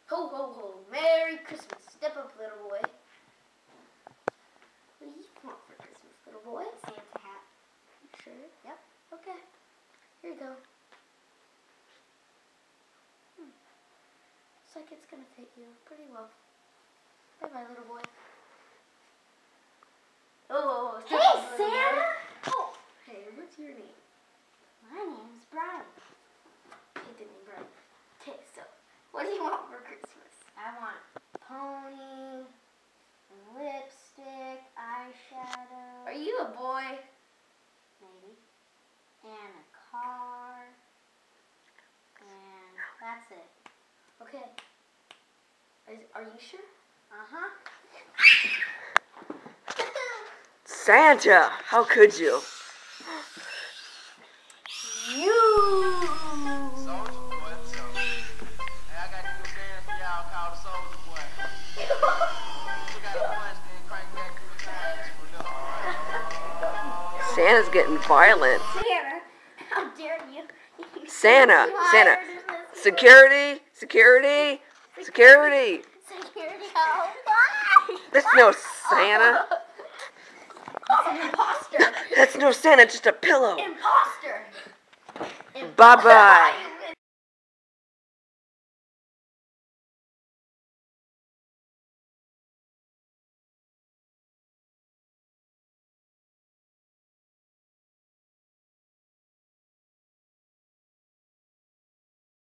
Ho, ho, ho. Merry Christmas. Step up, little boy. What do you want for Christmas, little boy? Santa hat. You sure? Yep. Okay. Here you go. Looks like it's going to fit you pretty well. Bye-bye, little boy. Oh, Hey, Santa! Oh, hey, what's your name? My name's Brian. Hey, the name Brian. Okay, so, what do you want for Christmas? I want pony, lipstick, eyeshadow. Are you a boy? Maybe. And a car. And that's it. Okay. Are you sure? Uh-huh. Santa, how could you? You! Soulja Boy, what's up? Hey, I got this new dance for y'all called Soulja Boy. We got a punch, then crank back through the time. Santa's getting violent. Santa, how dare you? Santa, Santa. Security, security, security. Security, how? That's no Santa. It's an imposter. That's no Santa, just a pillow. Imposter. Bye-bye.